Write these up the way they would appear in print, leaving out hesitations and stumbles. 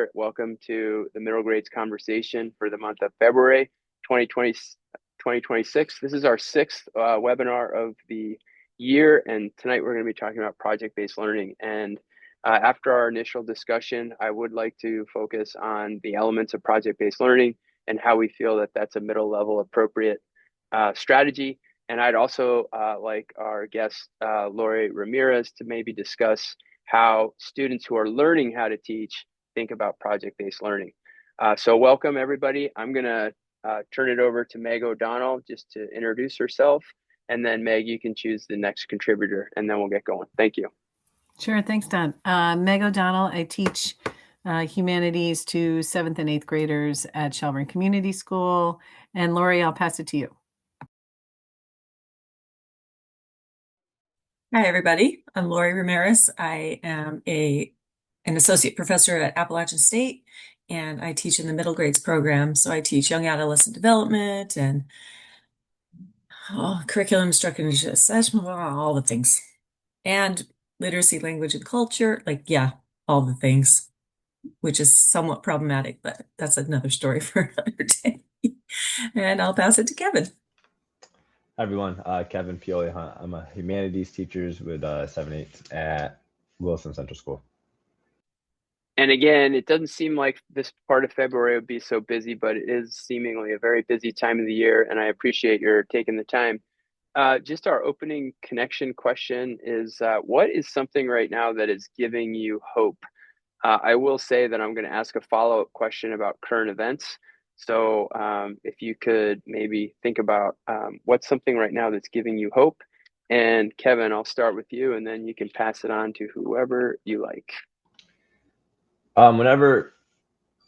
here. Welcome to the Middle Grades Conversation for the month of February 2020, 2026. This is our sixth webinar of the year, and tonight we're going to be talking about project-based learning. And after our initial discussion, I would like to focus on the elements of project-based learning and how we feel that that's a middle-level appropriate strategy. And I'd also like our guest, Lori Ramirez, to maybe discuss how students who are learning how to teach think about project-based learning. So welcome, everybody. I'm going to turn it over to Meg O'Donnell just to introduce herself. And then, Meg, you can choose the next contributor, and then we'll get going. Thank you. Sure. Thanks, Don. Meg O'Donnell. I teach humanities to 7th and 8th graders at Shelburne Community School. And Lori, I'll pass it to you. Hi, everybody. I'm Lori Ramirez. I am an associate professor at Appalachian State, and I teach in the middle grades program. So I teach young adolescent development and curriculum instruction, assessment, all the things, and literacy, language, and culture. All the things, which is somewhat problematic, but that's another story for another day. And I'll pass it to Kevin. Hi, everyone. Kevin Pioli Hunt. I'm a humanities teacher with 7/8 at Wilson Central School. And again, it doesn't seem like this part of February would be so busy, but it is seemingly a very busy time of the year, and I appreciate your taking the time. Just our opening connection question is, what is something right now that is giving you hope? I will say that I'm going to ask a follow-up question about current events. So if you could maybe think about what's something right now that's giving you hope. And Kevin, I'll start with you, and then you can pass it on to whoever you like. Whenever,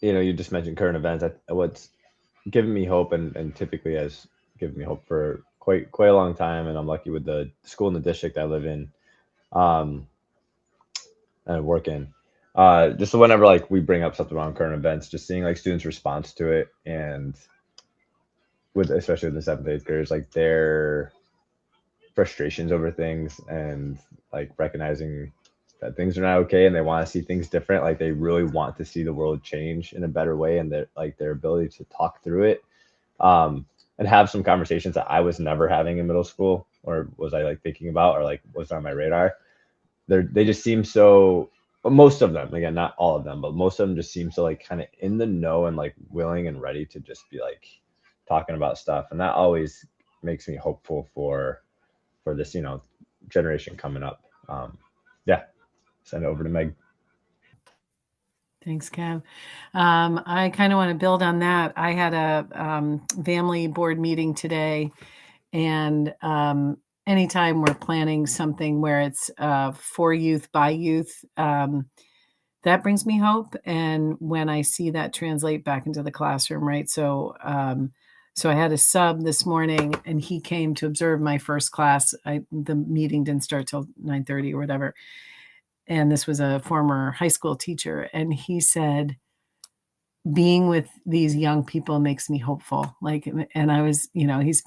you just mentioned current events, what's given me hope and typically has given me hope for quite a long time, and I'm lucky with the school in the district I live in and work in. Just whenever we bring up something around current events, just seeing students' response to it, and especially with the 7th, 8th graders, their frustrations over things, and recognizing that things are not okay and they want to see things different. They really want to see the world change in a better way, and their ability to talk through it and have some conversations that I was never having in middle school, or was I thinking about, or was on my radar. They just seem so, most of them, again, not all of them, but most of them just seem so kind of in the know and willing and ready to just be talking about stuff. And that always makes me hopeful for this, generation coming up. Send it over to Meg. Thanks, Kev. I kind of want to build on that. I had a family board meeting today, and anytime we're planning something where it's for youth, by youth, that brings me hope. And when I see that translate back into the classroom, right? So I had a sub this morning, and he came to observe my first class. The meeting didn't start till 9:30 or whatever. And this was a former high school teacher. And he said, being with these young people makes me hopeful. And I was, he's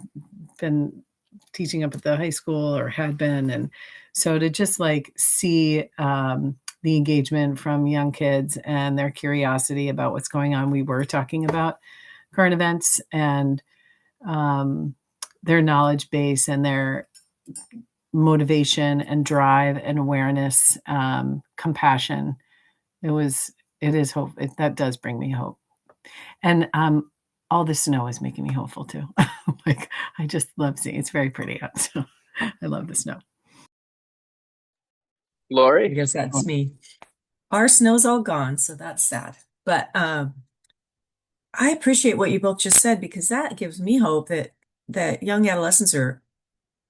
been teaching up at the high school, or had been. And so to just see the engagement from young kids and their curiosity about what's going on. We were talking about current events and their knowledge base and their motivation and drive and awareness, compassion. It is hope. That does bring me hope. And all the snow is making me hopeful too. I just love seeing it's very pretty out. So I love the snow. Lori? I guess that's me. Our snow's all gone, so that's sad. But I appreciate what you both just said, because that gives me hope that young adolescents are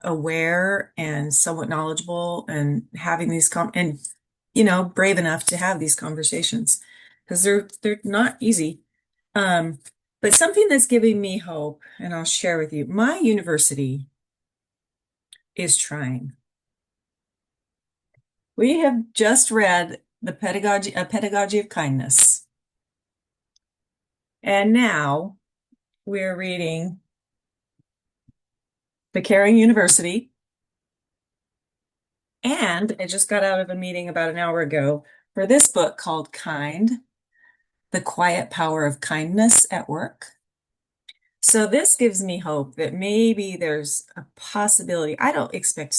aware and somewhat knowledgeable, and having these brave enough to have these conversations, because they're not easy. But something that's giving me hope, and I'll share with you, my university is trying. We have just read A Pedagogy of Kindness. And now we're reading The Caring University. And I just got out of a meeting about an hour ago for this book called Kind, the quiet power of kindness at work. So this gives me hope that maybe there's a possibility. I don't expect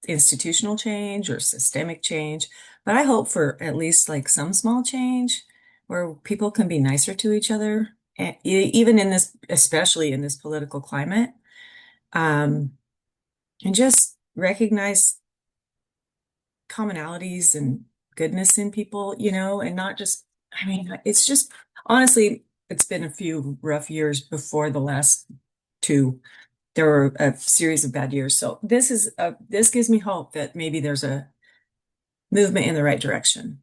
institutional change or systemic change, but I hope for at least like some small change where people can be nicer to each other, and even in this, especially in this political climate, um, and just recognize commonalities and goodness in people, and not just, I mean, it's just honestly, it's been a few rough years before the last two. There were a series of bad years. So this gives me hope that maybe there's a movement in the right direction.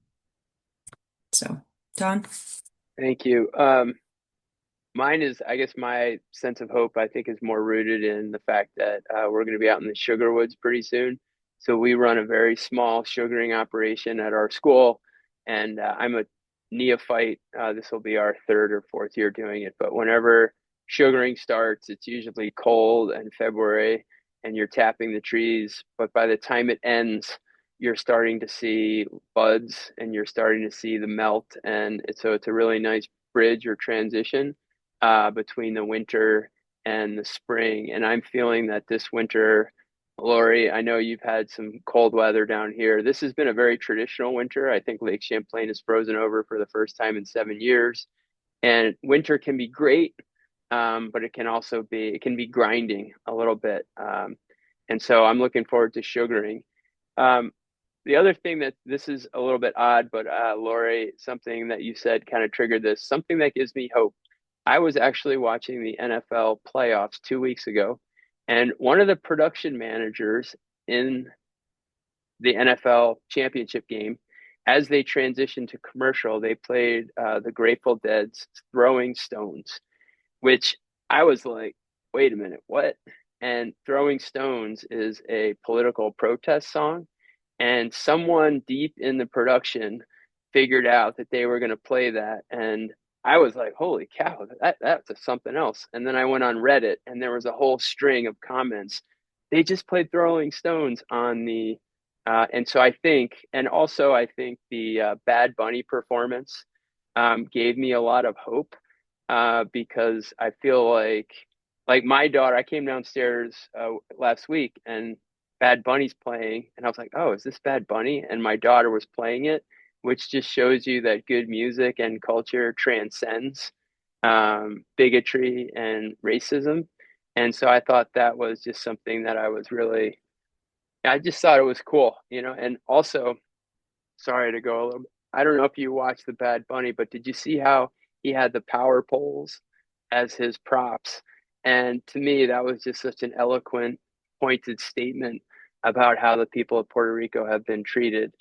So, Don? Thank you. Mine is, I guess, my sense of hope, I think, is more rooted in the fact that we're going to be out in the sugar woods pretty soon. So we run a very small sugaring operation at our school, and I'm a neophyte. This will be our third or fourth year doing it. But whenever sugaring starts, it's usually cold and February, and you're tapping the trees. But by the time it ends, you're starting to see buds and you're starting to see the melt. And so it's a really nice bridge or transition between the winter and the spring. And I'm feeling that this winter, Lori, I know you've had some cold weather down here. This has been a very traditional winter. I think Lake Champlain is frozen over for the first time in 7 years. And winter can be great, but it can also be grinding a little bit. And so I'm looking forward to sugaring. Um, the other thing that this is a little bit odd, but Lori, something that you said kind of triggered this, something that gives me hope. I was actually watching the NFL playoffs 2 weeks ago, and one of the production managers in the NFL championship game, as they transitioned to commercial, they played the Grateful Dead's Throwing Stones, which I was like, wait a minute, what? And Throwing Stones is a political protest song. And someone deep in the production figured out that they were going to play that. And I was like, holy cow, that's something else. And then I went on Reddit and there was a whole string of comments. They just played Throwing Stones on the, and so I think, and also I think the Bad Bunny performance gave me a lot of hope because I feel like my daughter, I came downstairs last week and Bad Bunny's playing, and I was like, "Oh, is this Bad Bunny?" And my daughter was playing it, which just shows you that good music and culture transcends bigotry and racism. And so I thought that was just something that I just thought it was cool, And also, sorry to go a little bit. I don't know if you watched the Bad Bunny, but did you see how he had the power poles as his props? And to me, that was just such an eloquent, pointed statement about how the people of Puerto Rico have been treated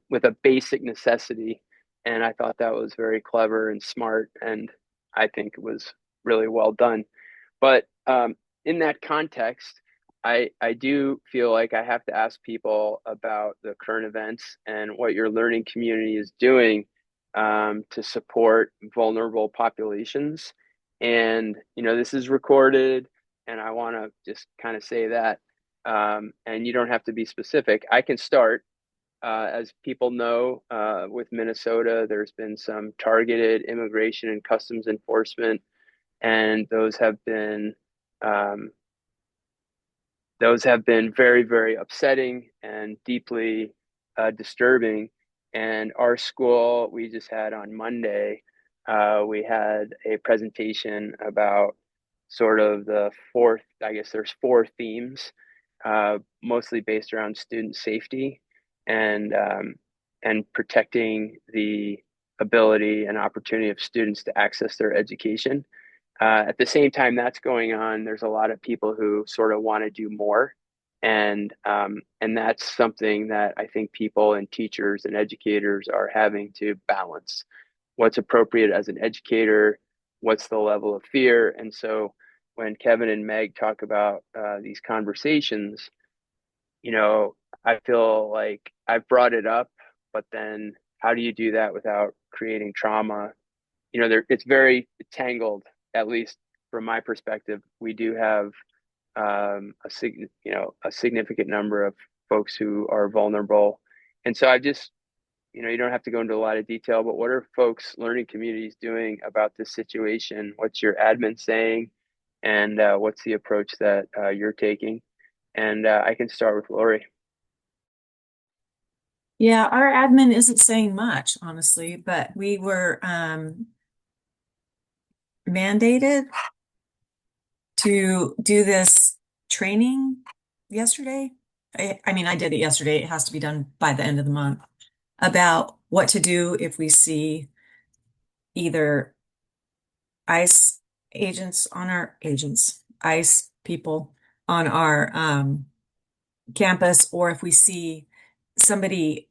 with a basic necessity. And I thought that was very clever and smart. And I think it was really well done. But in that context, I do feel like I have to ask people about the current events and what your learning community is doing to support vulnerable populations. And, this is recorded, and I want to just kind of say that. And you don't have to be specific. I can start. As people know, with Minnesota, there's been some targeted immigration and customs enforcement, and um, those have been very, very upsetting and deeply disturbing. And our school, we just had on Monday, we had a presentation about sort of the fourth, I guess there's four themes, mostly based around student safety and protecting the ability and opportunity of students to access their education. At the same time that's going on, there's a lot of people who sort of want to do more, and that's something that I think people and teachers and educators are having to balance. What's appropriate as an educator? What's the level of fear? And so when Kevin and Meg talk about these conversations, I feel like I've brought it up, but then how do you do that without creating trauma? It's very tangled, at least from my perspective. We do have a significant number of folks who are vulnerable. And so I just, you don't have to go into a lot of detail, but what are folks, learning communities doing about this situation? What's your admin saying? And what's the approach that you're taking? And I can start with Lori. Yeah, our admin isn't saying much, honestly, but we were mandated to do this training yesterday. I mean, I did it yesterday. It has to be done by the end of the month about what to do if we see either ICE ICE people on our campus, or if we see somebody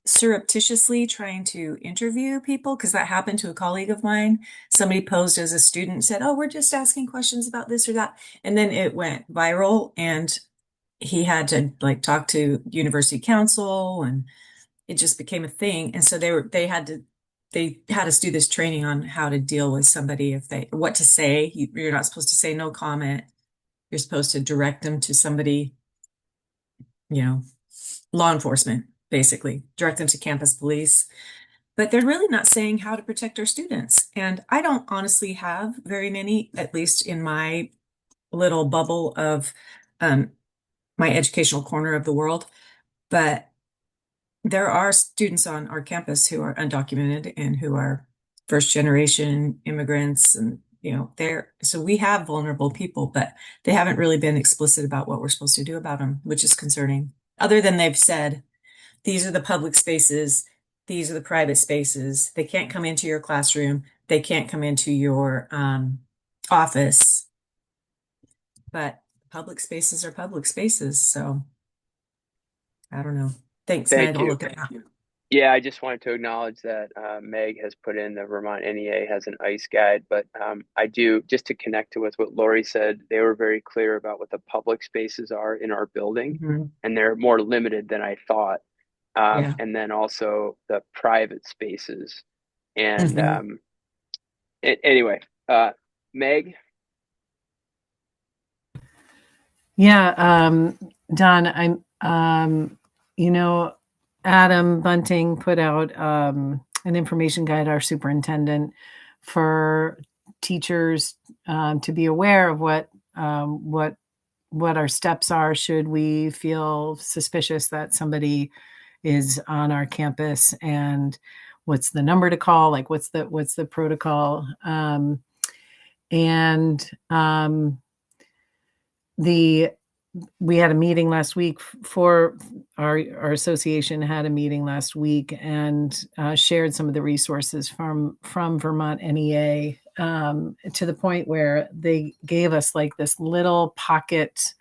surreptitiously trying to interview people, because that happened to a colleague of mine. Somebody posed as a student, said, "Oh, we're just asking questions about this or that," and then it went viral, and he had to like talk to university council, and it just became a thing. And so they had us do this training on how to deal with somebody what to say. You're not supposed to say no comment. You're supposed to direct them to somebody, law enforcement, basically, direct them to campus police. But they're really not saying how to protect our students. And I don't honestly have very many, at least in my little bubble of my educational corner of the world. But there are students on our campus who are undocumented and who are first generation immigrants, and so we have vulnerable people, but they haven't really been explicit about what we're supposed to do about them, which is concerning. Other than they've said, these are the public spaces, these are the private spaces. They can't come into your classroom. They can't come into your office. But public spaces are public spaces. So I don't know. Thanks, Thank Meg. I'll you. look it up. Yeah, I just wanted to acknowledge that Meg has put in the Vermont NEA has an ICE guide, but I do, just to connect to with what Lori said, they were very clear about what the public spaces are in our building, Mhm. and they're more limited than I thought. Yeah. And then also the private spaces. And Mhm. anyway, Meg. Yeah, Don, Adam Bunting put out an information guide, our superintendent, for teachers to be aware of what our steps are should we feel suspicious that somebody is on our campus, and what's the number to call, like what's the protocol. We had a meeting last week for our association had a meeting last week and shared some of the resources from Vermont NEA, to the point where they gave us like this little pocket,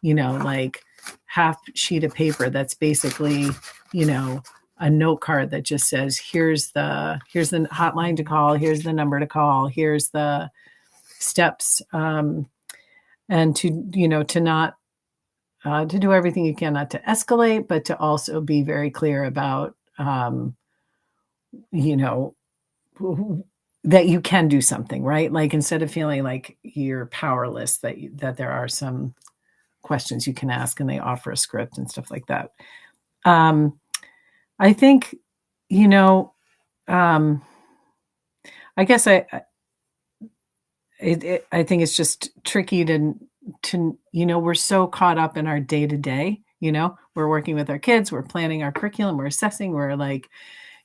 like half sheet of paper that's basically, a note card that just says, here's the hotline to call, here's the number to call, here's the steps, and to not to do everything you can not to escalate, but to also be very clear about, that you can do something, right? Like instead of feeling like you're powerless, that there are some questions you can ask, and they offer a script and stuff like that. I think, I guess I think it's just tricky to we're so caught up in our day to day. We're working with our kids, we're planning our curriculum, we're assessing, we're like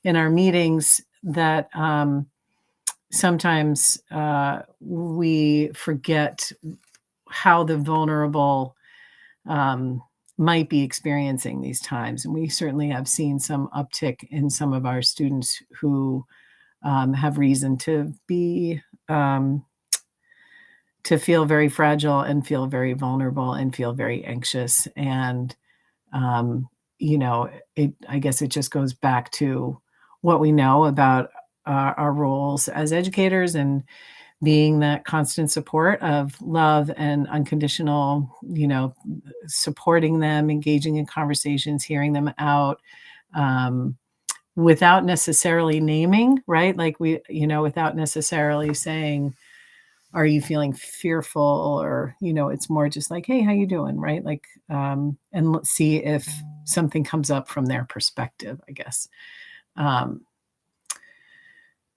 in our meetings that sometimes we forget how the vulnerable might be experiencing these times. And we certainly have seen some uptick in some of our students who have reason to be to feel very fragile and feel very vulnerable and feel very anxious. And, I guess it just goes back to what we know about our roles as educators, and being that constant support of love and unconditional, supporting them, engaging in conversations, hearing them out, without necessarily naming, right? Like without necessarily saying, are you feeling fearful, or, it's more just like, hey, how you doing? Right. Like, and let's see if something comes up from their perspective, I guess.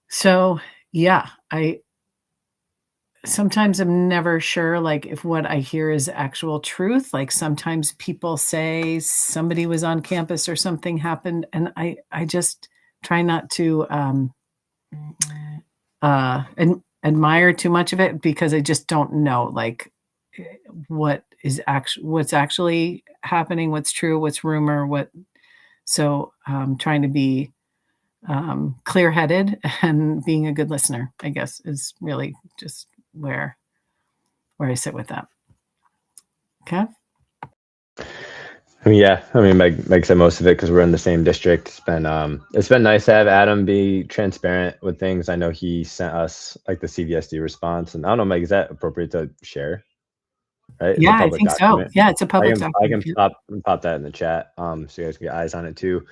So yeah, sometimes I'm never sure, like, if what I hear is actual truth. Like, sometimes people say somebody was on campus or something happened, and I just try not to admire too much of it, because I just don't know, like, what's actually happening, what's true, what's rumor, so trying to be clear-headed and being a good listener, I guess, is really just where I sit with that. Okay. Yeah, I mean, Meg said most of it because we're in the same district. It's been nice to have Adam be transparent with things. I know he sent us like the CVSD response, and I don't know, Meg, is that appropriate to share? Right? It's a Yeah, I public think so. document. Yeah, it's a public I document. can pop that in the chat, so you guys can get eyes on it too.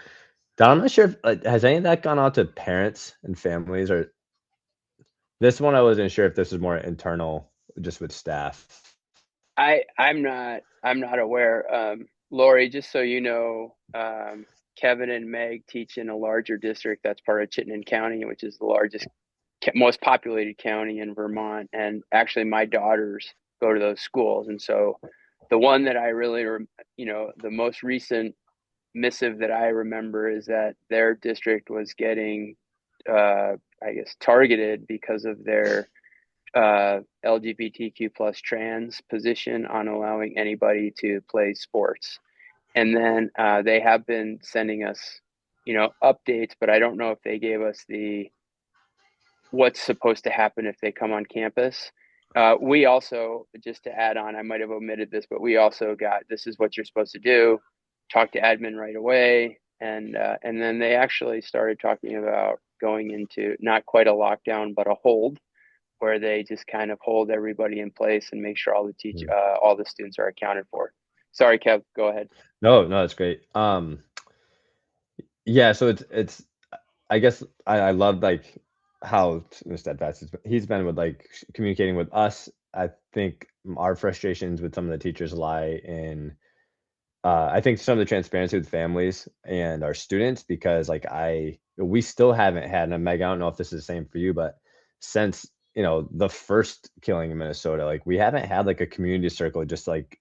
Don, I'm not sure if has any of that gone out to parents and families, or this one I wasn't sure if this is more internal, just with staff. I'm not aware. Lori, just so you know, Kevin and Meg teach in a larger district that's part of Chittenden County, which is the largest, most populated county in Vermont. And actually, my daughters go to those schools. And so the one that I really, the most recent missive that I remember is that their district was getting, I guess, targeted because of their LGBTQ plus trans position on allowing anybody to play sports. And then they have been sending us, updates, but I don't know if they gave us what's supposed to happen if they come on campus. We also, just to add on, I might have omitted this, but we also got, this is what you're supposed to do. Talk to admin right away. And then they actually started talking about going into not quite a lockdown, but a hold, where they just kind of hold everybody in place and make sure all the students are accounted for. Sorry, Kev, go ahead. No, that's great. Yeah, so it's I guess I love like how steadfast he's been with like communicating with us. I think our frustrations with some of the teachers lie in I think some of the transparency with families and our students, because like we still haven't had, and Meg, I don't know if this is the same for you, but since the first killing in Minnesota, like we haven't had like a community circle just like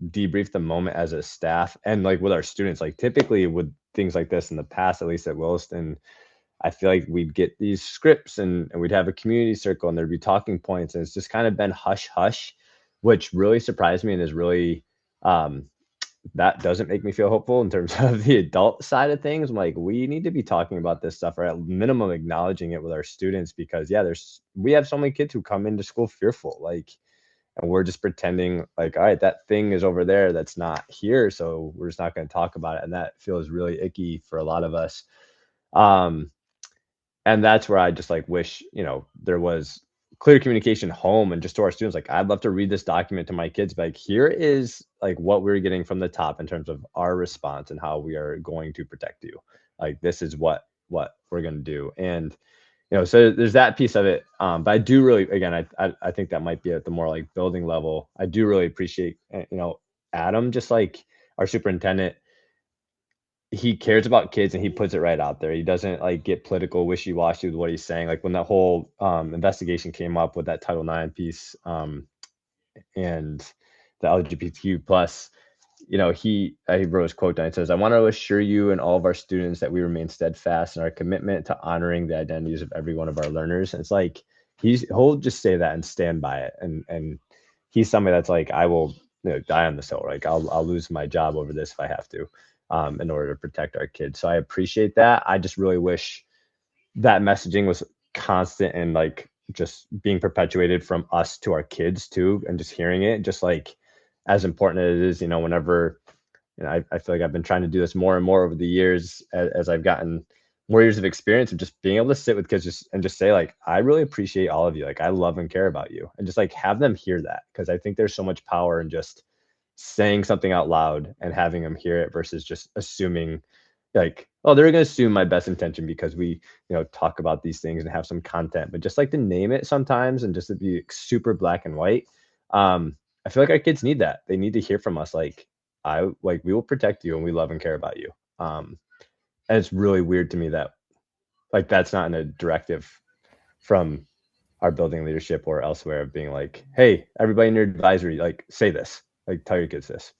debrief the moment as a staff and like with our students. Like typically with things like this in the past, at least at Williston, I feel like we'd get these scripts and we'd have a community circle and there'd be talking points, and it's just kind of been hush hush, which really surprised me and is really that doesn't make me feel hopeful in terms of the adult side of things. I'm like, we need to be talking about this stuff, or at minimum acknowledging it with our students, because we have so many kids who come into school fearful, like, and we're just pretending like, all right, that thing is over there that's not here, so we're just not going to talk about it, and that feels really icky for a lot of us. And that's where I just like wish there was clear communication home and just to our students. Like, I'd love to read this document to my kids, but like, here is like what we're getting from the top in terms of our response and how we are going to protect you. Like, this is what we're going to do. And so there's that piece of it. But I do really, again, I think that might be at the more like building level. I do really appreciate Adam, just like our superintendent. He cares about kids and he puts it right out there. He doesn't like get political wishy-washy with what he's saying. Like when that whole investigation came up with that Title IX piece and the LGBTQ plus, he wrote his quote down. It says, "I want to assure you and all of our students that we remain steadfast in our commitment to honoring the identities of every one of our learners." And it's like he'll just say that and stand by it. And he's somebody that's like, I will die on this hill. Like I'll lose my job over this if I have to. In order to protect our kids. So I appreciate that. I just really wish that messaging was constant and like just being perpetuated from us to our kids too, and just hearing it, just like as important as it is, whenever, I feel like I've been trying to do this more and more over the years as I've gotten more years of experience of just being able to sit with kids and just say like, I really appreciate all of you. Like I love and care about you, and just like have them hear that. Cause I think there's so much power in just saying something out loud and having them hear it versus just assuming like, oh, they're going to assume my best intention because we, talk about ththese things and have some content, but just like to name it sometimes and just to be super black and white. I feel like our kids need that. They need to hear from us. We will protect you and we love and care about you. And it's really weird to me that that's not in a directive from our building leadership or elsewhere of being like, hey, everybody in your advisory, say this, tell your kids this.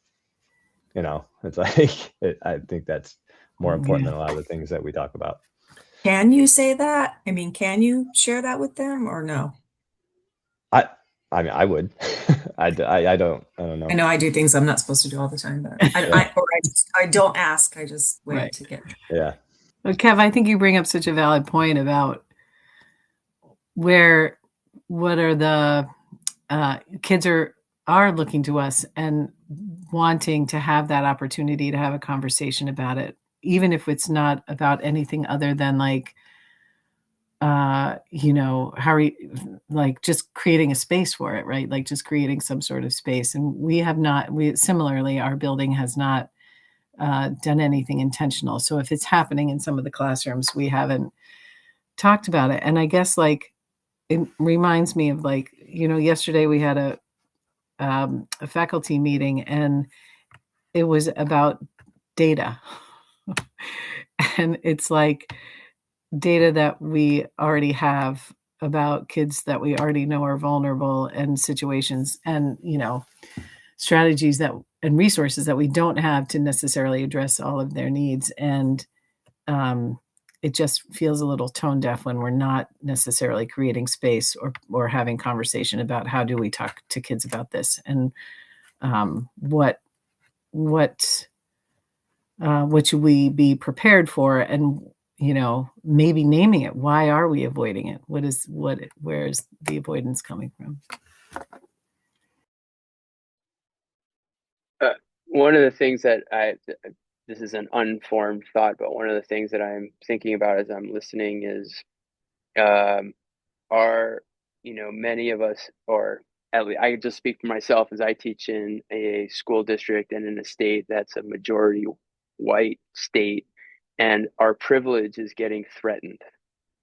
It's I think that's more important Yeah. than a lot of the things that we talk about. Can you say that? I mean, can you share that with them or no? I mean, I would. I don't know. I know I do things I'm not supposed to do all the time, but Yeah. I don't ask. I just wait Right. to get. Yeah. Well, Kev, I think you bring up such a valid point about what are the kids are looking to us and wanting to have that opportunity to have a conversation about it, even if it's not about anything other than how are you, just creating a space for it, right? Like just creating some sort of space. And similarly, our building has not done anything intentional. So if it's happening in some of the classrooms, we haven't talked about it. And I guess it reminds me of yesterday we had a faculty meeting and it was about data. And it's data that we already have about kids that we already know are vulnerable and situations and, strategies and resources that we don't have to necessarily address all of their needs. And it just feels a little tone deaf when we're not necessarily creating space or having conversation about how do we talk to kids about this and what should we be prepared for, and maybe naming it. Why are we avoiding it? Where is the avoidance coming from? One of the things that this is an unformed thought, but one of the things that I'm thinking about as I'm listening is, are, many of us, or at least I just speak for myself as I teach in a school district and in a state that's a majority white state, and our privilege is getting threatened,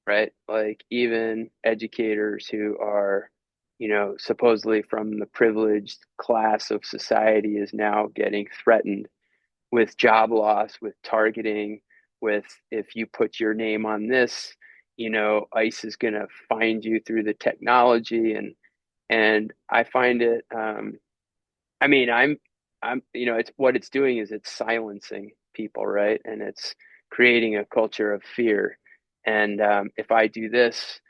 right? Like even educators who are, supposedly from the privileged class of society is now getting threatened with job loss, with targeting, with if you put your name on this, ICE is going to find you through the technology, and I find it. I mean, it's what it's doing is it's silencing people, right? And it's creating a culture of fear. And if I do this,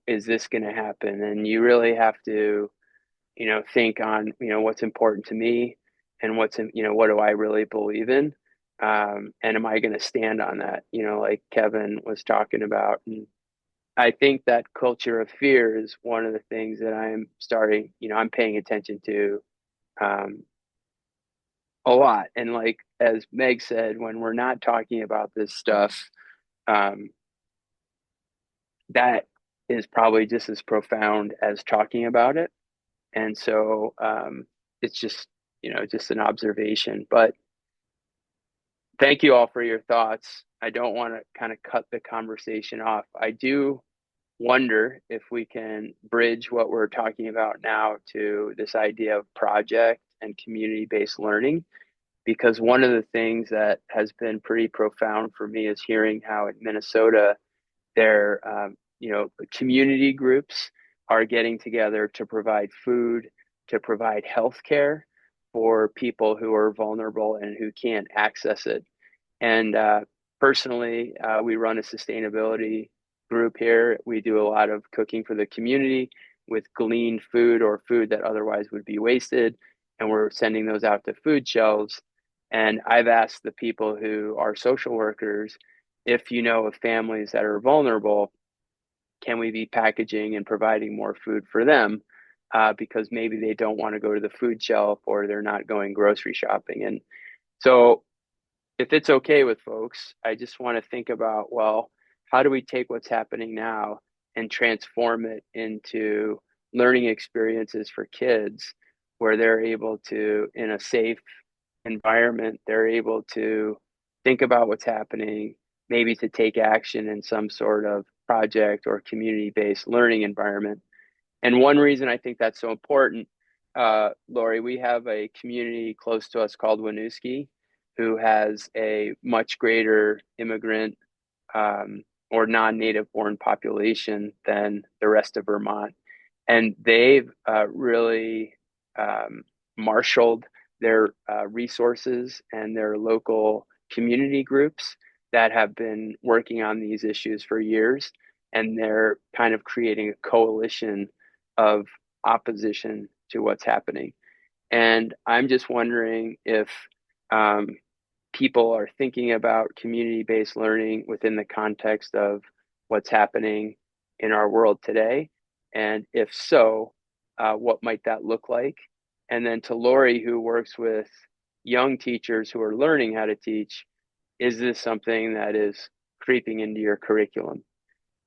is this going to happen? And you really have to, think on, what's important to me and what do I really believe in? And am I going to stand on that? Like Kevin was talking about. And I think that culture of fear is one of the things that I'm paying attention to um, a lot. And like as Meg said, when we're not talking about this stuff, um, that is probably just as profound as talking about it. And so it's just an observation. But thank you all for your thoughts. I don't want to kind of cut the conversation off. I do wonder if we can bridge what we're talking about now to this idea of project and community-based learning, because one of the things that has been pretty profound for me is hearing how in Minnesota, their community groups are getting together to provide food, to provide healthcare for people who are vulnerable and who can't access it. And personally, we run a sustainability group here. We do a lot of cooking for the community with gleaned food or food that otherwise would be wasted. And we're sending those out to food shelves. And I've asked the people who are social workers, if you know of families that are vulnerable, can we be packaging and providing more food for them? Because maybe they don't want to go to the food shelf or they're not going grocery shopping. And so if it's okay with folks, I just want to think about, well, how do we take what's happening now and transform it into learning experiences for kids where they're able to, in a safe environment, they're able to think about what's happening, maybe to take action in some sort of project or community-based learning environment. And one reason I think that's so important, Lori, we have a community close to us called Winooski, who has a much greater immigrant or non-native born population than the rest of Vermont. And they've really marshaled their resources and their local community groups that have been working on these issues for years. And they're kind of creating a coalition of opposition to what's happening. And I'm just wondering if people are thinking about community-based learning within the context of what's happening in our world today. And if so, what might that look like? And then to Lori, who works with young teachers who are learning how to teach, is this something that is creeping into your curriculum?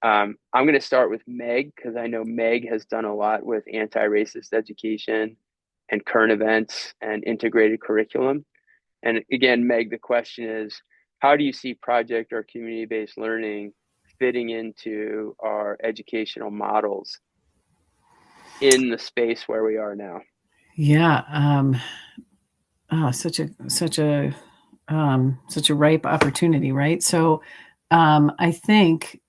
I'm going to start with Meg, because I know Meg has done a lot with anti-racist education and current events and integrated curriculum. And again, Meg, the question is, how do you see project or community-based learning fitting into our educational models in the space where we are now? Yeah. Such a ripe opportunity, right? So I think,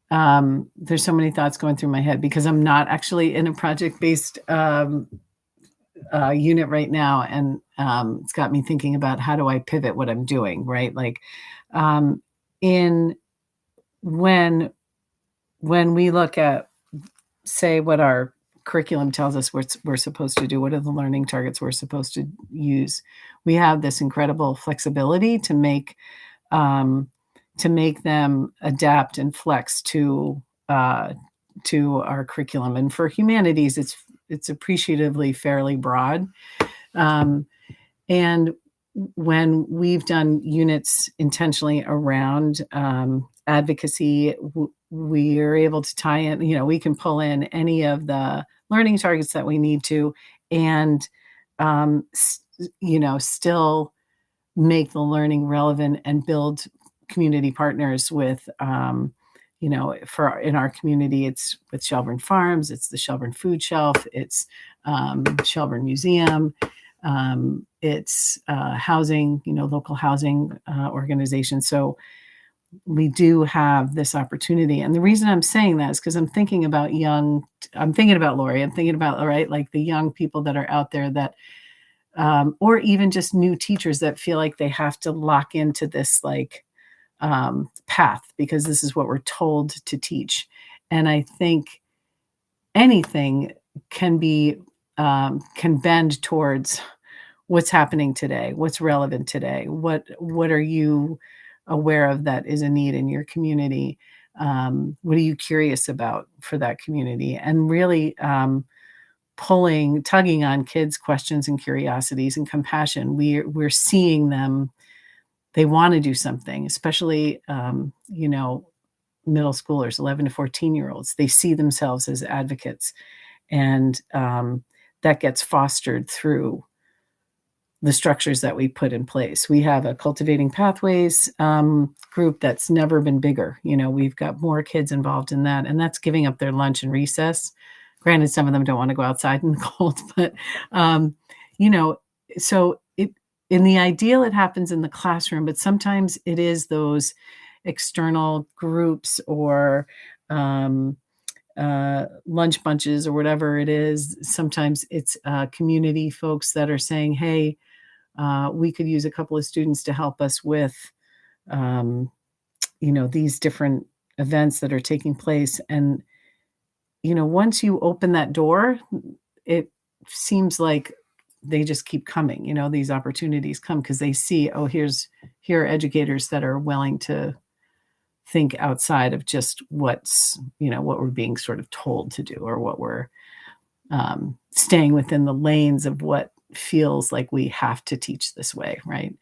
there's so many thoughts going through my head because I'm not actually in a project-based unit right now. And it's got me thinking about how do I pivot what I'm doing, right? Like when we look at, say, what our curriculum tells us we're supposed to do, what are the learning targets we're supposed to use, we have this incredible flexibility to make them adapt and flex to our curriculum. And for humanities, it's appreciatively fairly broad. And when we've done units intentionally around advocacy, we are able to tie in, we can pull in any of the learning targets that we need to, and, still make the learning relevant and build community partners with, in our community, it's with Shelburne Farms, it's the Shelburne Food Shelf, it's Shelburne Museum, it's housing, local housing organizations. So we do have this opportunity. And the reason I'm saying that is because I'm thinking about Lori, I'm thinking about, all right, like the young people that are out there that, or even just new teachers that feel like they have to lock into this path because this is what we're told to teach. And I think anything can bend towards what's happening today, what's relevant today, what are you aware of that is a need in your community? What are you curious about for that community? And really tugging on kids' questions and curiosities and compassion. We're seeing them. They want to do something, especially, middle schoolers, 11 to 14-year-olds. They see themselves as advocates. And that gets fostered through the structures that we put in place. We have a Cultivating Pathways group that's never been bigger. We've got more kids involved in that, and that's giving up their lunch and recess. Granted, some of them don't want to go outside in the cold, but, so in the ideal, it happens in the classroom, but sometimes it is those external groups or lunch bunches or whatever it is. Sometimes it's community folks that are saying, hey, we could use a couple of students to help us with, these different events that are taking place. And, once you open that door, it seems like they just keep coming. These opportunities come because they see, here are educators that are willing to think outside of just what we're being sort of told to do, or what we're staying within the lanes of what feels like we have to teach this way, right?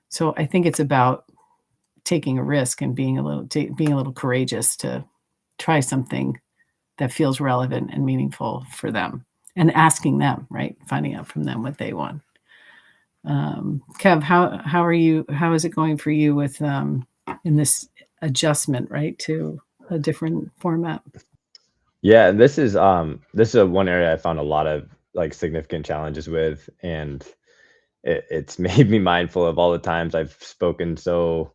So I think it's about taking a risk and being a little courageous to try something that feels relevant and meaningful for them, and asking them, right? Finding out from them what they want. Kev, how are you? How is it going for you with in this adjustment, right, to a different format? Yeah, and this is one area I found a lot of like significant challenges with, and it's made me mindful of all the times I've spoken so,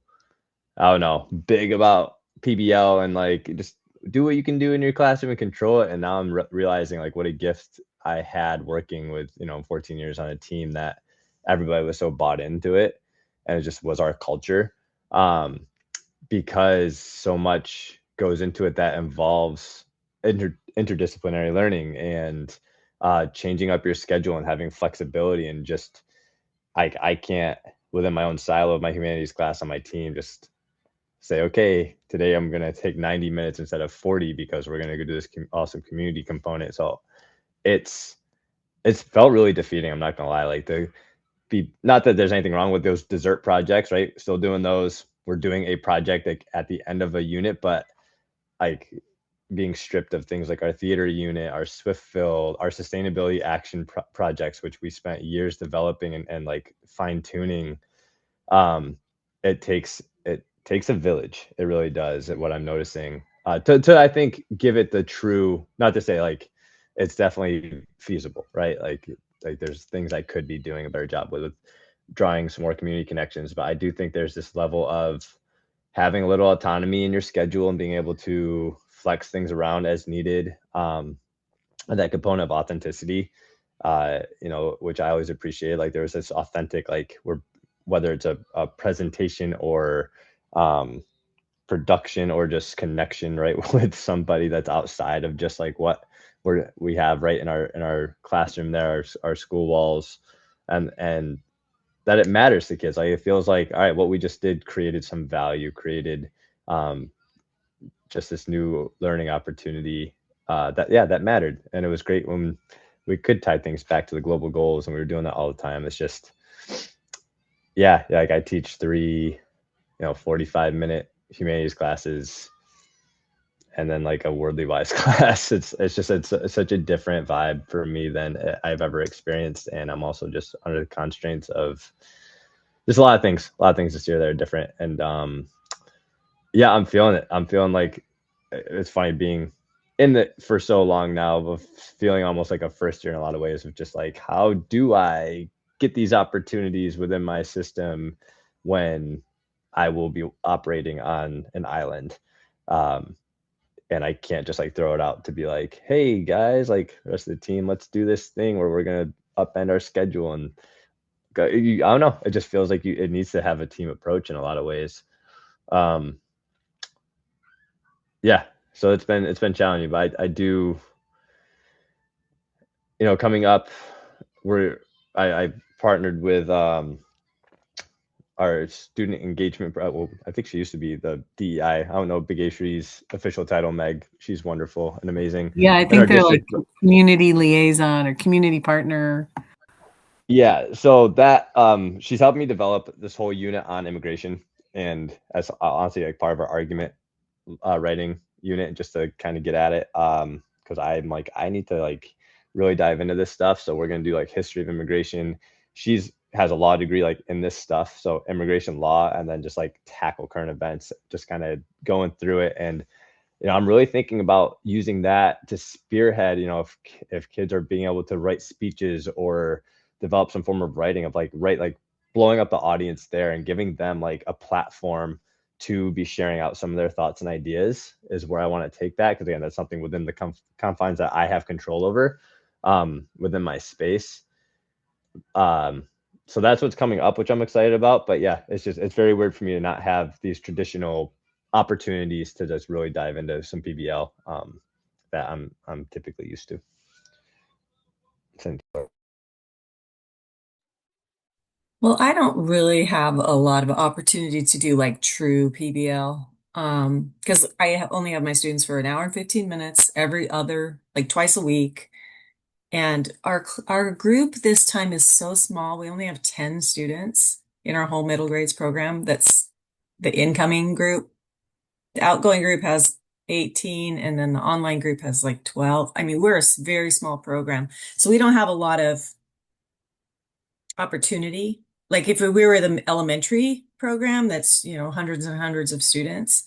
I don't know, big about PBL and like just do what you can do in your classroom and control it. And now I'm realizing like what a gift I had working with, 14 years on a team that everybody was so bought into it, and it just was our culture. Um, because so much goes into it that involves interdisciplinary learning and changing up your schedule and having flexibility, and just I can't, within my own silo of my humanities class on my team, just say, okay, today I'm going to take 90 minutes instead of 40 because we're going to go do this awesome community component. So it's it's felt really defeating. I'm not going to lie. Like the be not that there's anything wrong with those dessert projects, right? Still doing those. We're doing a project like at the end of a unit, but like being stripped of things like our theater unit, our Swift Fill, our sustainability action projects, which we spent years developing and like fine tuning. Um, it takes a village. It really does. What I'm noticing, to I think give it the true. Not to say like it's definitely feasible, right? Like there's things I could be doing a better job with drawing some more community connections, but I do think there's this level of having a little autonomy in your schedule and being able to flex things around as needed. And that component of authenticity, which I always appreciate. Like there was this authentic, like whether it's a presentation or production or just connection, right, with somebody that's outside of just like what we have right in our classroom there, our school walls, and that it matters to kids. Like it feels like, all right, what we just did created some value, created um, just this new learning opportunity that mattered, and it was great when we could tie things back to the global goals, and we were doing that all the time. It's just, yeah, like I teach three 45-minute humanities classes and then like a worldly wise class. It's such a different vibe for me than I've ever experienced, and I'm also just under the constraints of just a lot of things this year that are different. And yeah, I'm feeling it. I'm feeling like it's funny being in it for so long now, of feeling almost like a first year in a lot of ways, of just like, how do I get these opportunities within my system when I will be operating on an island? Um, and I can't just like throw it out to be like, hey guys, like the rest of the team, let's do this thing where we're gonna upend our schedule and go. I don't know. It just feels like it needs to have a team approach in a lot of ways. Um, yeah, so it's been challenging, but I do, coming up, I partnered with our student engagement. Well, I think she used to be the DEI. I don't know Big A3's official title, Meg. She's wonderful and amazing Yeah, I in our think they're like district. community liaison or community partner. Yeah, so that she's helped me develop this whole unit on immigration, and as honestly like part of our argument writing unit, just to kind of get at it, because I'm like, I need to like really dive into this stuff. So we're gonna do like history of immigration. She's has a law degree like in this stuff, so immigration law, and then just like tackle current events, just kind of going through it. And I'm really thinking about using that to spearhead, if kids are being able to write speeches or develop some form of writing of like blowing up the audience there and giving them like a platform to be sharing out some of their thoughts and ideas, is where I want to take that. Because again, that's something within the confines that I have control over, within my space. Um, so that's what's coming up, which I'm excited about. But yeah, it's very weird for me to not have these traditional opportunities to just really dive into some PBL, that I'm typically used to. Well, I don't really have a lot of opportunity to do like true PBL, because only have my students for an hour and 15 minutes every other, like twice a week. And our group this time is so small. We only have 10 students in our whole middle grades program. That's the incoming group. The outgoing group has 18, and then the online group has like 12. I mean, we're a very small program. So we don't have a lot of opportunity. Like if we were the elementary program, that's, hundreds and hundreds of students,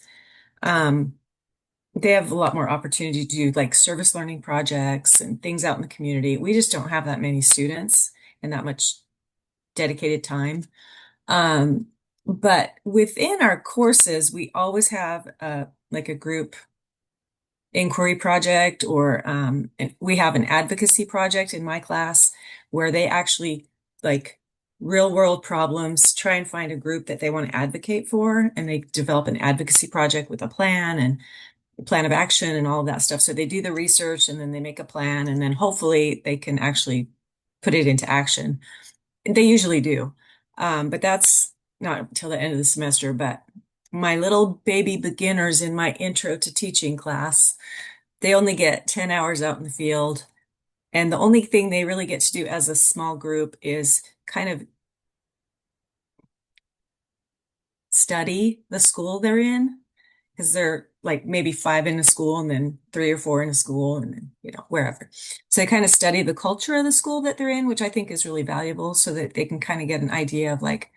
um, they have a lot more opportunity to do like service learning projects and things out in the community. We just don't have that many students and that much dedicated time. Um, but within our courses, we always have like a group inquiry project, or we have an advocacy project in my class where they actually like real world problems, try and find a group that they want to advocate for, and they develop an advocacy project with a plan and plan of action and all of that stuff. So they do the research and then they make a plan, and then hopefully they can actually put it into action. They usually do. But that's not until the end of the semester. But my little baby beginners in my intro to teaching class, they only get 10 hours out in the field. And the only thing they really get to do as a small group is kind of study the school they're in, because they're like maybe 5 in a school and then 3 or 4 in a school and then, wherever. So they kind of study the culture of the school that they're in, which I think is really valuable so that they can kind of get an idea of like,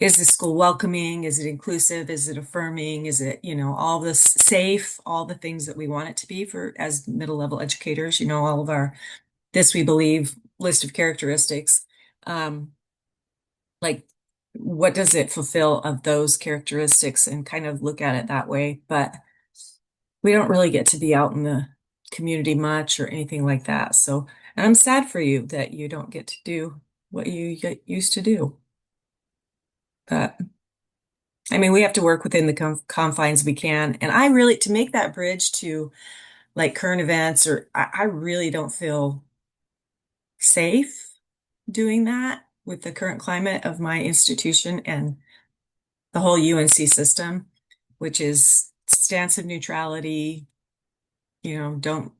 is the school welcoming? Is it inclusive? Is it affirming? Is it, all this safe, all the things that we want it to be for as middle level educators, all of our this we believe list of characteristics. Um, like what does it fulfill of those characteristics, and kind of look at it that way. But we don't really get to be out in the community much or anything like that. So, and I'm sad for you that you don't get to do what you used to do. But I mean, we have to work within the confines we can. And I really, to make that bridge to like current events, or I really don't feel safe doing that with the current climate of my institution and the whole UNC system, which is stance of neutrality, don't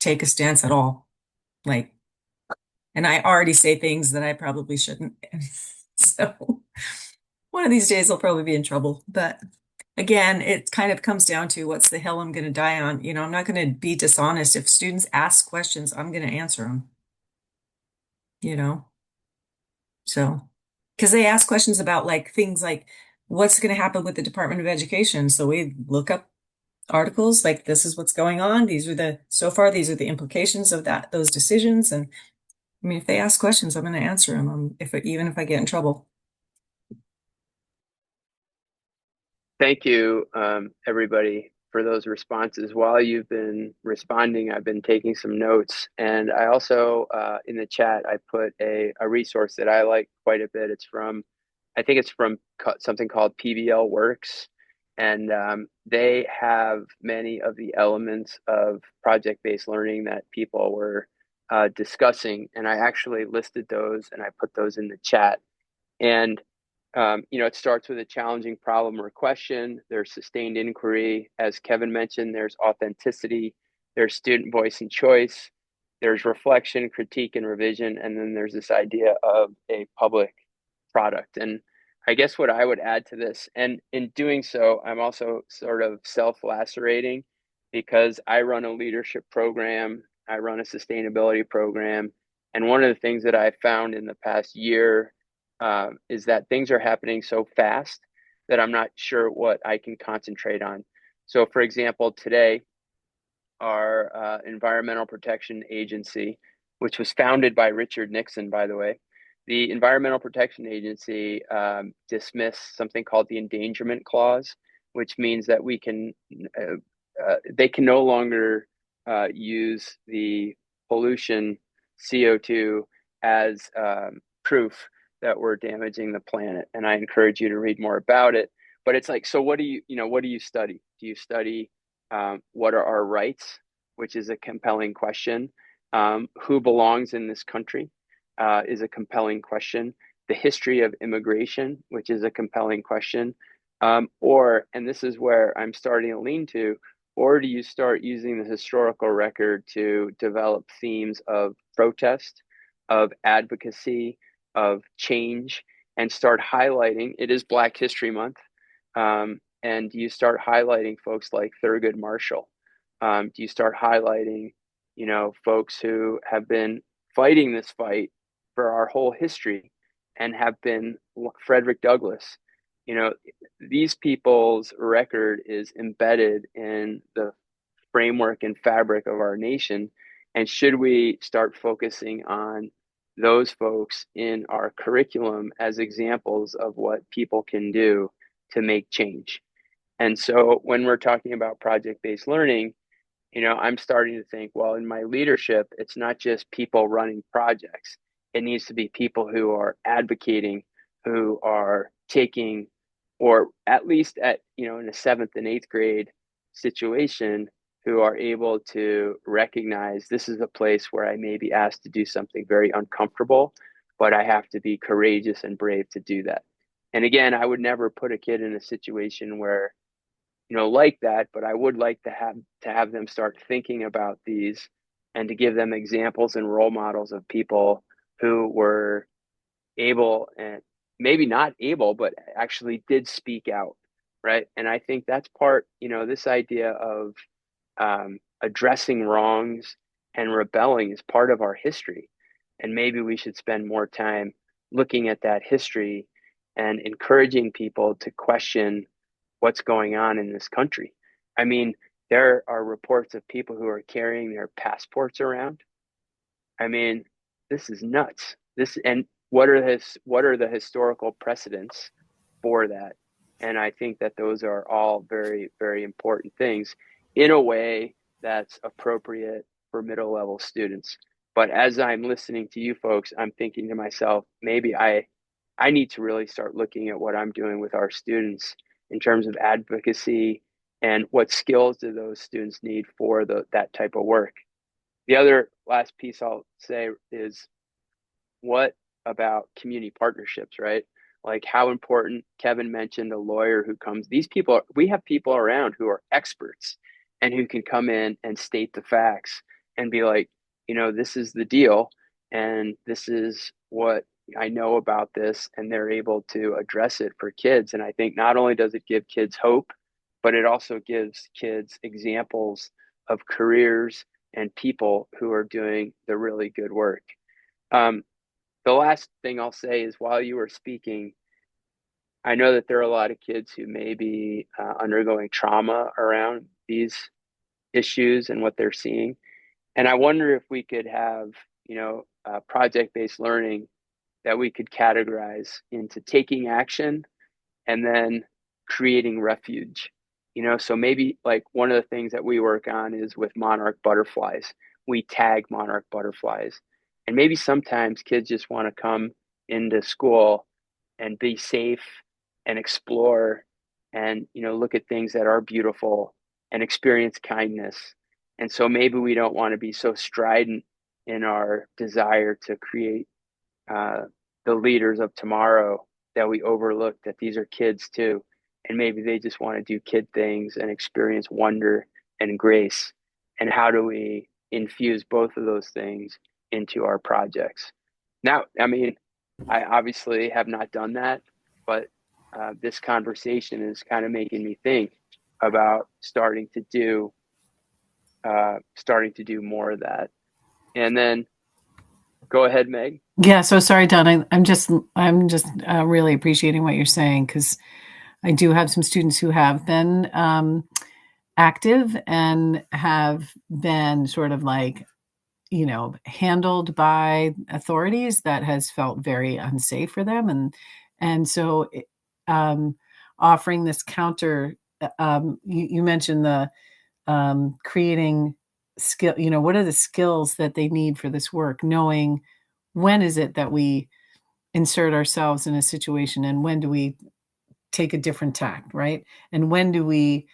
take a stance at all. Like, and I already say things that I probably shouldn't. So one of these days I'll probably be in trouble. But again, it kind of comes down to what's the hell I'm going to die on. I'm not going to be dishonest. If students ask questions, I'm going to answer them, you know? So, because they ask questions about like things like what's going to happen with the Department of Education. So we look up articles like this is what's going on. So far, these are the implications of those decisions. And I mean, if they ask questions, I'm going to answer them, even if I get in trouble. Thank you, everybody, for those responses. While you've been responding, I've been taking some notes. And I also, in the chat, I put a resource that I like quite a bit. I think it's from something called PBL Works. And they have many of the elements of project-based learning that people were discussing. And I actually listed those and I put those in the chat. And it starts with a challenging problem or question. There's sustained inquiry. As Kevin mentioned, there's authenticity, there's student voice and choice, there's reflection, critique, and revision. And then there's this idea of a public product. And I guess what I would add to this, and in doing so, I'm also sort of self-lacerating because I run a leadership program, I run a sustainability program. And one of the things that I found in the past year is that things are happening so fast that I'm not sure what I can concentrate on. So, for example, today, our Environmental Protection Agency, which was founded by Richard Nixon, by the way, the Environmental Protection Agency dismissed something called the Endangerment Clause, which means that they can no longer use the pollution CO2 as proof that we're damaging the planet. And I encourage you to read more about it. But it's like, so what do you study? Do you study what are our rights, which is a compelling question? Who belongs in this country is a compelling question. The history of immigration, which is a compelling question. And this is where I'm starting to lean to, or do you start using the historical record to develop themes of protest, of advocacy, of change, and start highlighting? It is Black History Month. And do you start highlighting folks like Thurgood Marshall? Do you start highlighting, folks who have been fighting this fight for our whole history and have been Frederick Douglass. These people's record is embedded in the framework and fabric of our nation. And should we start focusing on those folks in our curriculum as examples of what people can do to make change? And so when we're talking about project-based learning, I'm starting to think, well, in my leadership, it's not just people running projects. It needs to be people who are advocating, who are taking, or at least in a seventh and eighth grade situation, who are able to recognize this is a place where I may be asked to do something very uncomfortable, but I have to be courageous and brave to do that. And again, I would never put a kid in a situation where like that, but I would like to have them start thinking about these and to give them examples and role models of people who were able and maybe not able, but actually did speak out, right? And I think that's part, this idea of addressing wrongs and rebelling is part of our history. And maybe we should spend more time looking at that history and encouraging people to question what's going on in this country. I mean, there are reports of people who are carrying their passports around. I mean, this is nuts. And what are the historical precedents for that? And I think that those are all very, very important things in a way that's appropriate for middle level students. But as I'm listening to you folks, I'm thinking to myself, maybe I need to really start looking at what I'm doing with our students in terms of advocacy and what skills do those students need for that type of work. The other last piece I'll say is, what about community partnerships, right? Like how important, Kevin mentioned a lawyer who comes, we have people around who are experts and who can come in and state the facts and be like, this is the deal and this is what I know about this, and they're able to address it for kids. And I think not only does it give kids hope, but it also gives kids examples of careers and people who are doing the really good work. The last thing I'll say is, while you were speaking, I know that there are a lot of kids who may be undergoing trauma around these issues and what they're seeing. And I wonder if we could have, project-based learning that we could categorize into taking action and then creating refuge. So maybe like one of the things that we work on is with monarch butterflies. We tag monarch butterflies. And maybe sometimes kids just want to come into school and be safe and explore and, look at things that are beautiful and experience kindness. And so maybe we don't want to be so strident in our desire to create the leaders of tomorrow that we overlook that these are kids too. And maybe they just want to do kid things and experience wonder and grace. And how do we infuse both of those things into our projects? Now, I mean, I obviously have not done that, but this conversation is kind of making me think about starting to do more of that. And then go ahead, Meg. Yeah, so sorry, Don. I'm just really appreciating what you're saying, because I do have some students who have been active and have been sort of like, handled by authorities that has felt very unsafe for them, and so offering this counter. You mentioned the creating skill. What are the skills that they need for this work? Knowing when is it that we insert ourselves in a situation, and when do we take a different tack, right? And when do we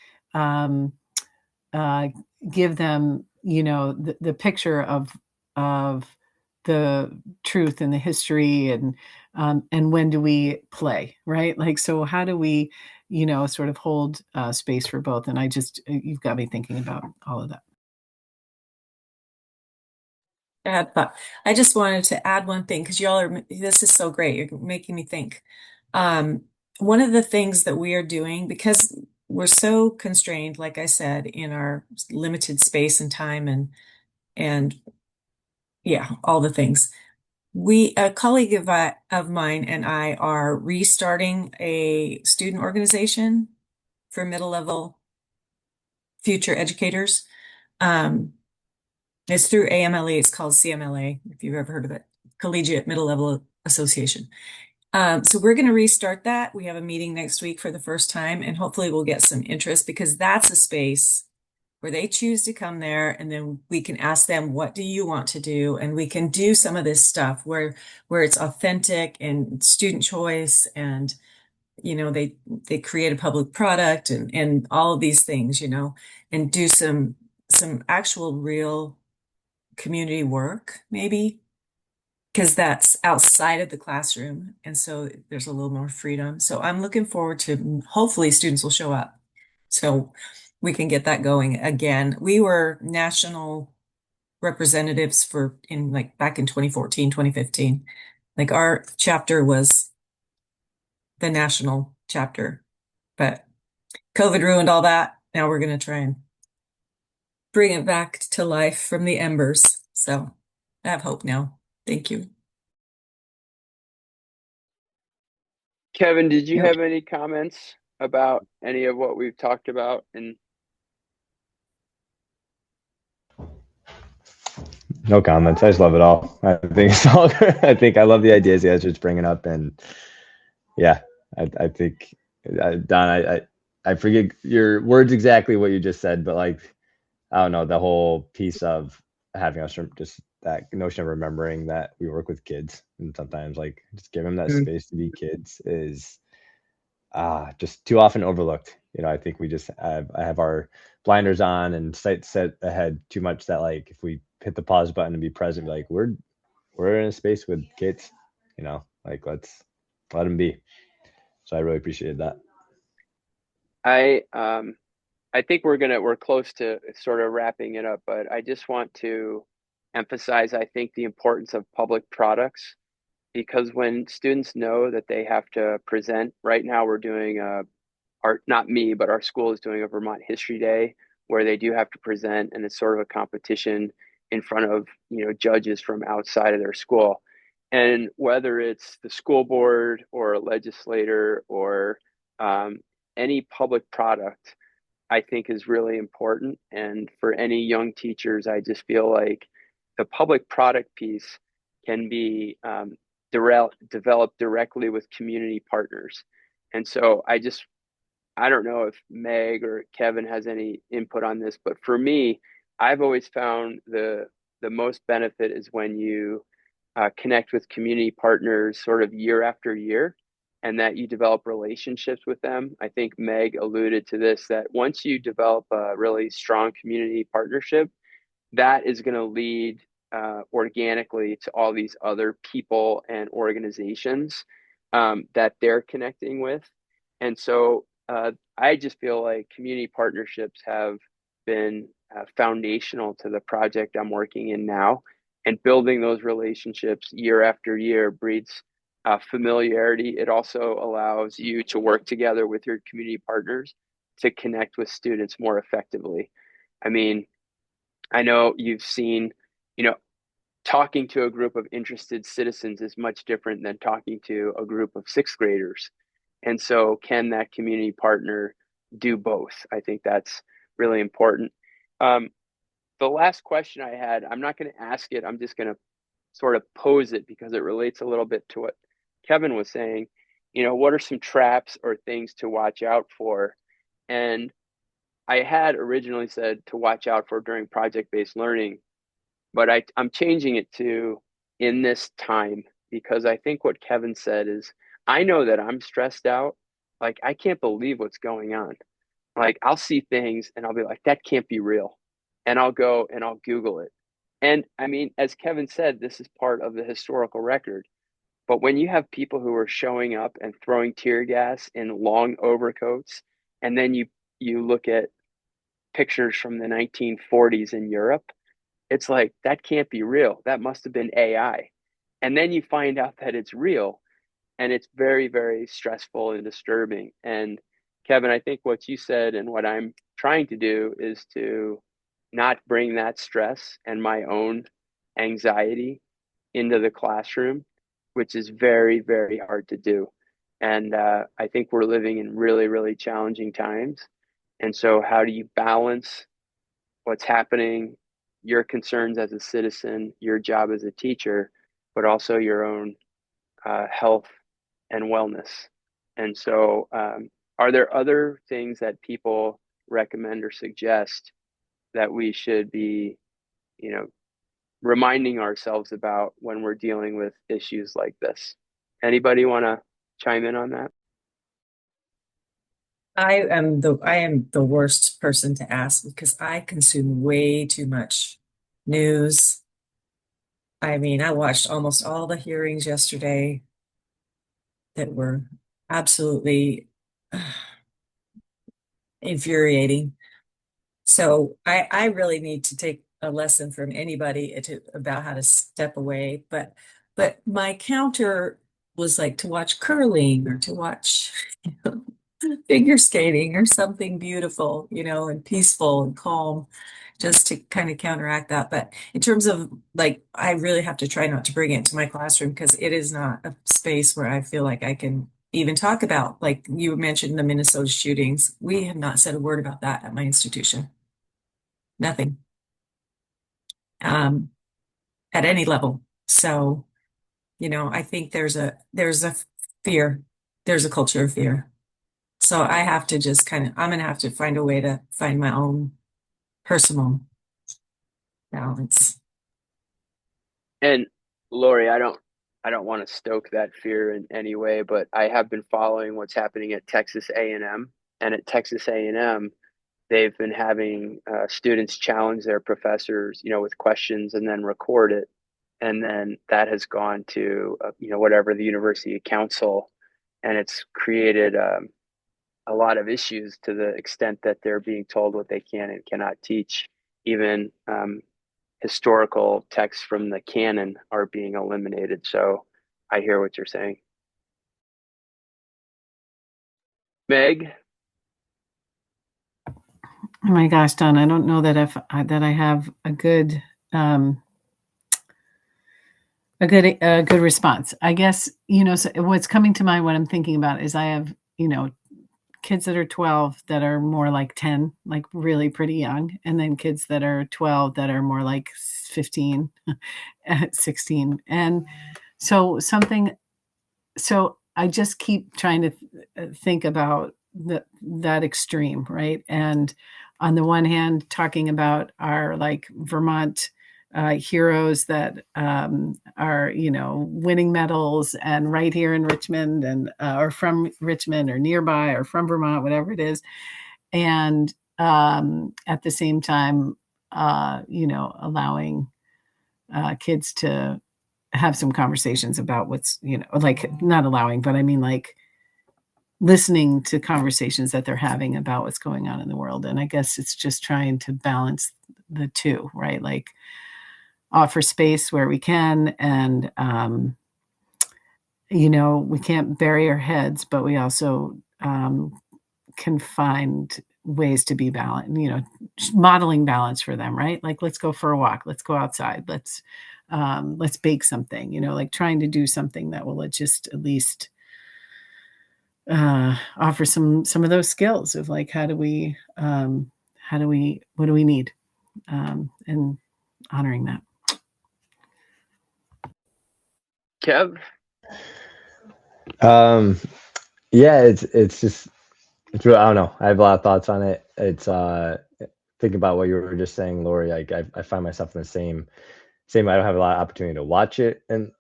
give them, the picture of the truth and the history, and when do we play, right? Like, so how do we, sort of hold space for both? And you've got me thinking about all of that. I just wanted to add one thing, because this is so great. You're making me think. One of the things that we are doing, because we're so constrained, like I said, in our limited space and time and yeah, all the things. A colleague of mine and I are restarting a student organization for middle level future educators. Um, it's through AMLE. It's called CMLA, if you've ever heard of it, Collegiate Middle Level Association. So we're going to restart that. We have a meeting next week for the first time, and hopefully we'll get some interest because that's a space where they choose to come there, and then we can ask them, what do you want to do? And we can do some of this stuff where it's authentic and student choice, and they create a public product and all of these things, and do some actual real community work, maybe because that's outside of the classroom. And so there's a little more freedom. So I'm looking forward to hopefully students will show up. So we can get that going again. We were national representatives back in 2014, 2015. Like our chapter was the national chapter, but COVID ruined all that. Now we're going to try and bring it back to life from the embers. So I have hope now. Thank you. Kevin, did you Yep. have any comments about any of what we've talked about? And No comments. I just love it all. I think it's all. I think I love the ideas you guys are just bringing up, and yeah, I think Don, I forget your words exactly what you just said, but like I don't know, the whole piece of having us just that notion of remembering that we work with kids, and sometimes like just give them that space to be kids is just too often overlooked. I think we just I have our blinders on and sight set ahead too much that like if we hit the pause button and be present, like we're in a space with kids, like let's let them be. So I really appreciated that. I think we're close to sort of wrapping it up, but I just want to emphasize, I think, the importance of public products, because when students know that they have to present, right now we're doing not me, but our school is doing a Vermont History Day where they do have to present, and it's sort of a competition in front of, judges from outside of their school. And whether it's the school board or a legislator or um, any public product, I think is really important. And for any young teachers, I just feel like the public product piece can be developed directly with community partners. And so I don't know if Meg or Kevin has any input on this, but for me, I've always found the most benefit is when you connect with community partners sort of year after year, and that you develop relationships with them. I think Meg alluded to this, that once you develop a really strong community partnership, that is going to lead organically to all these other people and organizations that they're connecting with. And so I just feel like community partnerships have been foundational to the project I'm working in now. And building those relationships year after year breeds familiarity. It also allows you to work together with your community partners to connect with students more effectively. I mean, I know you've seen, you know, talking to a group of interested citizens is much different than talking to a group of sixth graders. And so, can that community partner do both? I think that's really important. Um, the last question I had, I'm not going to ask it, I'm just going to sort of pose it because it relates a little bit to what Kevin was saying. What are some traps or things to watch out for? And I had originally said to watch out for during project-based learning, but I'm changing it to in this time, because I think what Kevin said is, I know that I'm stressed out. Like, I can't believe what's going on. Like, I'll see things and I'll be like, that can't be real. And I'll go and I'll Google it. And I mean, as Kevin said, this is part of the historical record. But when you have people who are showing up and throwing tear gas in long overcoats, and then you look at pictures from the 1940s in Europe, it's like, that can't be real. That must have been AI. And then you find out that it's real, and it's very, very stressful and disturbing. And Kevin, I think what you said and what I'm trying to do is to not bring that stress and my own anxiety into the classroom, which is very, very hard to do. And I think we're living in really, really challenging times. And so, how do you balance what's happening, your concerns as a citizen, your job as a teacher, but also your own health and wellness? And so, are there other things that people recommend or suggest that we should be, you know, reminding ourselves about when we're dealing with issues like this? Anybody want to chime in on that? I am the worst person to ask because I consume way too much news. I mean, I watched almost all the hearings yesterday that were absolutely infuriating. So I really need to take a lesson from anybody about how to step away. But my counter was like to watch curling or to watch figure skating or something beautiful, and peaceful and calm, just to kind of counteract that. But in terms of like, I really have to try not to bring it to my classroom because it is not a space where I feel like I can even talk about, like you mentioned, the Minnesota shootings. We have not said a word about that at my institution. Nothing. Um, at any level. So, I think there's a fear. There's a culture of fear. So I have to just I'm gonna have to find a way to find my own personal balance. And Lori, I don't want to stoke that fear in any way, but I have been following what's happening at Texas A&M, and at Texas A&M, they've been having students challenge their professors, with questions and then record it, and then that has gone to whatever the university council, and it's created a lot of issues to the extent that they're being told what they can and cannot teach. Even historical texts from the canon are being eliminated. So I hear what you're saying. Meg? Oh my gosh, Don, I don't know that I have a good response. I guess, so what's coming to mind when I'm thinking about it is I have, kids that are 12 that are more like 10, like really pretty young, and then kids that are 12 that are more like 15, 16. And so I just keep trying to think about that extreme, right? And on the one hand, talking about our like Vermont heroes that are, winning medals and right here in Richmond and or from Richmond or nearby or from Vermont, whatever it is. And at the same time, allowing kids to have some conversations about what's, like not allowing, but I mean like listening to conversations that they're having about what's going on in the world. And I guess it's just trying to balance the two, right? Like offer space where we can, and we can't bury our heads, but we also can find ways to be balanced, modeling balance for them, right? Like, let's go for a walk, let's go outside, let's bake something, like trying to do something that will just at least offer some of those skills of like, what do we need, and honoring that. Kev? Yeah, it's just, it's real. I don't know. I have a lot of thoughts on it. It's thinking about what you were just saying, Lori. Like I find myself in the same. I don't have a lot of opportunity to watch it and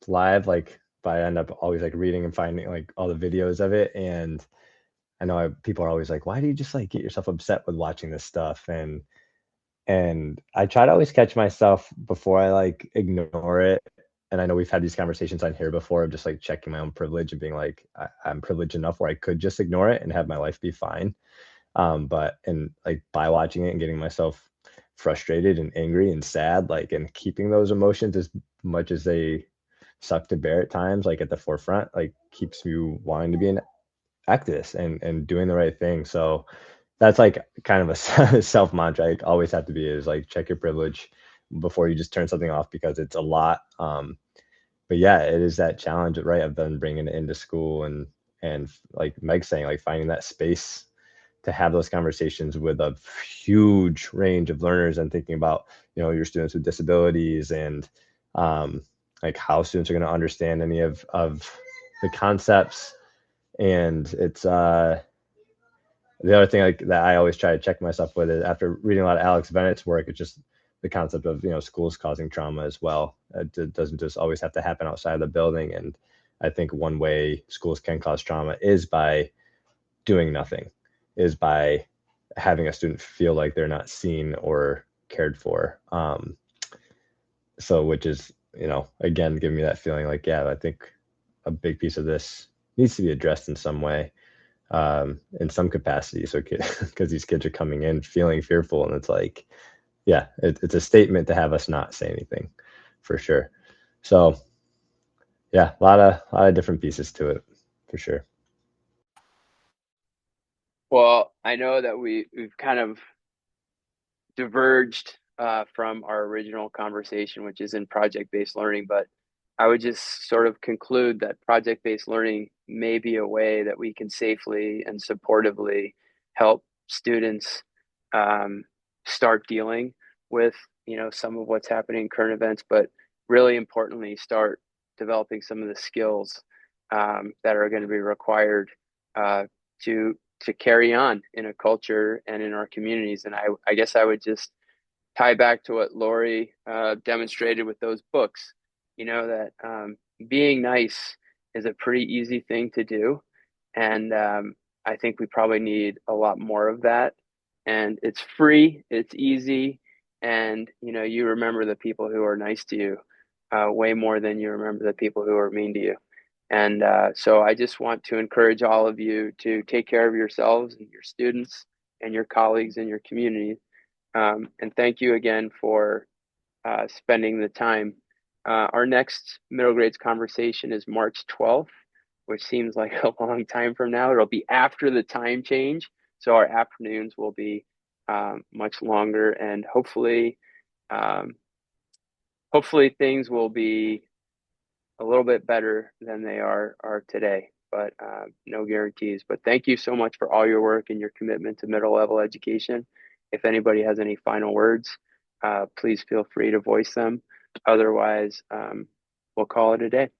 live. Like, but I end up always like reading and finding like all the videos of it. And I know people are always like, why do you just like get yourself upset with watching this stuff? And I try to always catch myself before I like ignore it. And I know we've had these conversations on here before of just like checking my own privilege and being like, I'm privileged enough where I could just ignore it and have my life be fine. But like by watching it and getting myself frustrated and angry and sad, like, and keeping those emotions as much as they suck to bear at times, like at the forefront, like keeps you wanting to be an activist and doing the right thing. So that's like kind of a self mantra I always have to be, is like check your privilege before you just turn something off because it's a lot. But yeah, it is that challenge, right, of then bringing it into school and like Meg's saying, like finding that space to have those conversations with a huge range of learners and thinking about, your students with disabilities and like how students are going to understand any of the concepts. And it's the other thing that I always try to check myself with is after reading a lot of Alex Bennett's work, it's just the concept of, schools causing trauma as well. It doesn't just always have to happen outside of the building. And I think one way schools can cause trauma is by doing nothing, is by having a student feel like they're not seen or cared for. So which is, again, giving me that feeling like, yeah, I think a big piece of this needs to be addressed in some way, in some capacity. So, because these kids are coming in feeling fearful, and it's like, yeah, it's a statement to have us not say anything, for sure. So, yeah, a lot of different pieces to it, for sure. Well, I know that we've kind of diverged from our original conversation, which is in project-based learning, but I would just sort of conclude that project-based learning may be a way that we can safely and supportively help students start dealing with, some of what's happening in current events, but really importantly, start developing some of the skills that are going to be required to carry on in a culture and in our communities. And I guess I would just tie back to what Lori demonstrated with those books, that being nice is a pretty easy thing to do. And I think we probably need a lot more of that. And it's free, it's easy. And, you remember the people who are nice to you way more than you remember the people who are mean to you. And so I just want to encourage all of you to take care of yourselves and your students and your colleagues and your community. And thank you again for spending the time. Our next middle grades conversation is March 12th, which seems like a long time from now. It'll be after the time change. So our afternoons will be much longer, and hopefully things will be a little bit better than they are today, but no guarantees. But thank you so much for all your work and your commitment to middle level education. If anybody has any final words, please feel free to voice them. Otherwise, we'll call it a day.